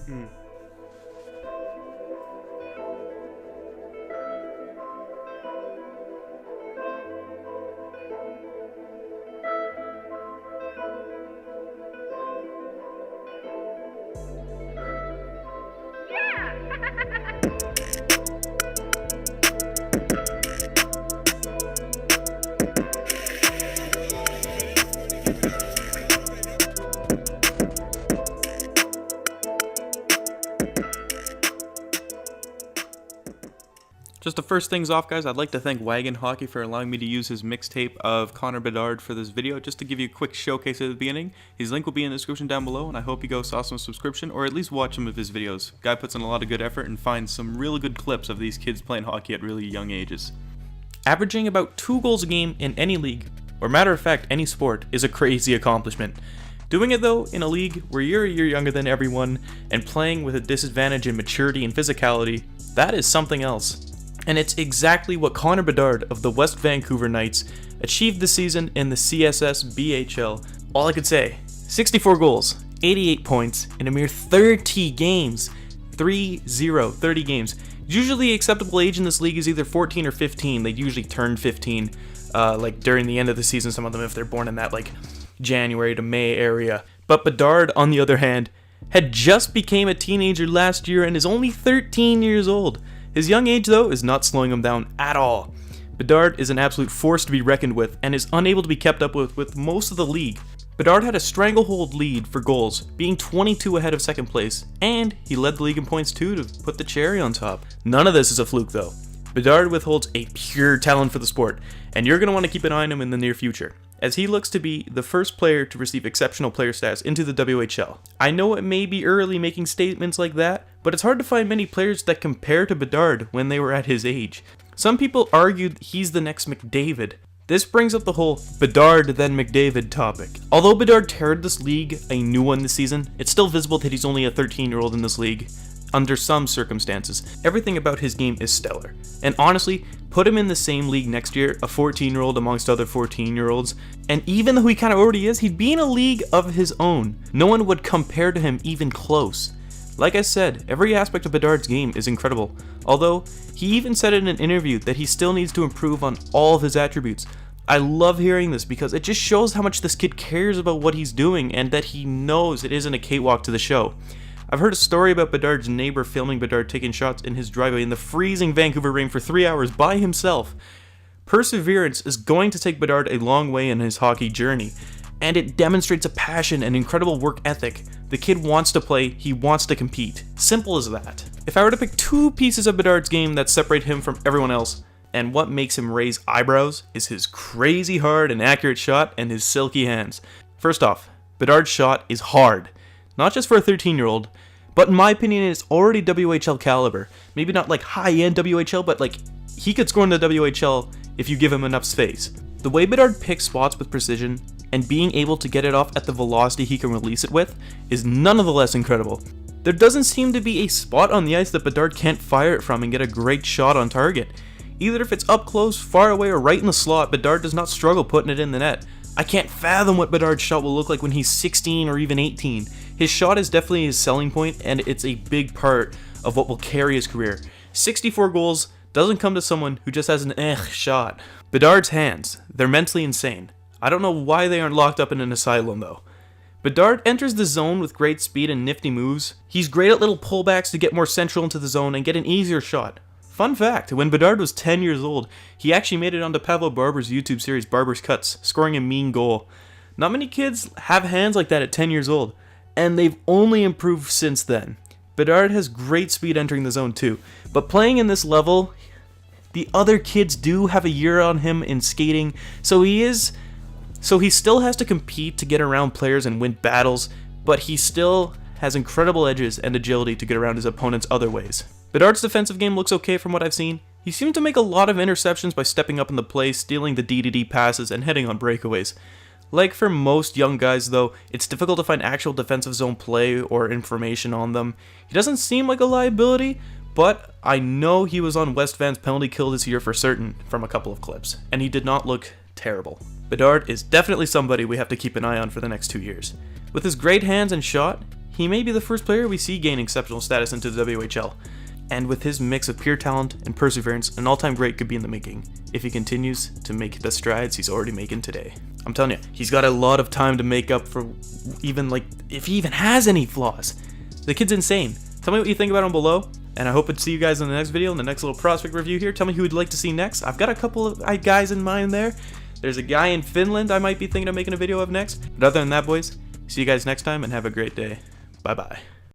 Mm. Just to first things off, guys, I'd like to thank Wagon Hockey for allowing me to use his mixtape of Connor Bedard for this video, just to give you a quick showcase at the beginning. His link will be in the description down below, and I hope you go saw some subscription, or at least watch some of his videos. Guy puts in a lot of good effort and finds some really good clips of these kids playing hockey at really young ages. Averaging about 2 goals a game in any league, or matter of fact, any sport, is a crazy accomplishment. Doing it though, in a league where you're a year younger than everyone, and playing with a disadvantage in maturity and physicality, that is something else. And it's exactly what Connor Bedard of the West Vancouver Knights achieved this season in the CSSBHL. All I could say, 64 goals, 88 points in a mere 30 games. 30 games. Usually the acceptable age in this league is either 14 or 15. They usually turn 15 like during the end of the season, some of them if they're born in that like January to May area. But Bedard, on the other hand, had just became a teenager last year and is only 13 years old. His young age, though, is not slowing him down at all. Bedard is an absolute force to be reckoned with and is unable to be kept up with most of the league. Bedard had a stranglehold lead for goals, being 22 ahead of second place, and he led the league in points too to put the cherry on top. None of this is a fluke, though. Bedard withholds a pure talent for the sport, and you're going to want to keep an eye on him in the near future, as he looks to be the first player to receive exceptional player status into the WHL. I know it may be early making statements like that, but it's hard to find many players that compare to Bedard when they were at his age. Some people argued he's the next McDavid. This brings up the whole Bedard then McDavid topic. Although Bedard teared this league a new one this season, it's still visible that he's only a 13-year-old in this league. Under some circumstances, everything about his game is stellar. And honestly, put him in the same league next year, a 14-year-old amongst other 14-year-olds, and even though he kind of already is, he'd be in a league of his own. No one would compare to him even close. Like I said, every aspect of Bedard's game is incredible, although he even said in an interview that he still needs to improve on all of his attributes. I love hearing this because it just shows how much this kid cares about what he's doing and that he knows it isn't a cakewalk to the show. I've heard a story about Bedard's neighbor filming Bedard taking shots in his driveway in the freezing Vancouver rain for 3 hours by himself. Perseverance is going to take Bedard a long way in his hockey journey, and it demonstrates a passion and incredible work ethic. The kid wants to play, he wants to compete. Simple as that. If I were to pick 2 pieces of Bedard's game that separate him from everyone else, and what makes him raise eyebrows, is his crazy hard and accurate shot and his silky hands. First off, Bedard's shot is hard. Not just for a 13-year-old, but in my opinion, it's already WHL caliber. Maybe not like high-end WHL, but like he could score in the WHL if you give him enough space. The way Bedard picks spots with precision and being able to get it off at the velocity he can release it with is none of the less incredible. There doesn't seem to be a spot on the ice that Bedard can't fire it from and get a great shot on target. Either if it's up close, far away, or right in the slot, Bedard does not struggle putting it in the net. I can't fathom what Bedard's shot will look like when he's 16 or even 18. His shot is definitely his selling point, and it's a big part of what will carry his career. 64 goals doesn't come to someone who just has an shot. Bedard's hands, they're mentally insane. I don't know why they aren't locked up in an asylum though. Bedard enters the zone with great speed and nifty moves. He's great at little pullbacks to get more central into the zone and get an easier shot. Fun fact, when Bedard was 10 years old, he actually made it onto Pavel Barber's YouTube series Barber's Cuts, scoring a mean goal. Not many kids have hands like that at 10 years old, and they've only improved since then. Bedard has great speed entering the zone too, but playing in this level, the other kids do have a year on him in skating, so he still has to compete to get around players and win battles, but he still has incredible edges and agility to get around his opponents other ways. Bedard's defensive game looks okay from what I've seen. He seems to make a lot of interceptions by stepping up in the play, stealing the D-to-D passes, and heading on breakaways. Like for most young guys though, it's difficult to find actual defensive zone play or information on them. He doesn't seem like a liability, but I know he was on West Van's penalty kill this year for certain from a couple of clips, and he did not look terrible. Bedard is definitely somebody we have to keep an eye on for the next 2 years. With his great hands and shot, he may be the first player we see gain exceptional status into the WHL. And with his mix of pure talent and perseverance, an all-time great could be in the making, if he continues to make the strides he's already making today. I'm telling you, he's got a lot of time to make up for even, like, if he even has any flaws. The kid's insane. Tell me what you think about him below, and I hope to see you guys in the next video, in the next little prospect review here. Tell me who you'd like to see next. I've got a couple of guys in mind there. There's a guy in Finland I might be thinking of making a video of next. But other than that, boys, see you guys next time, and have a great day. Bye-bye.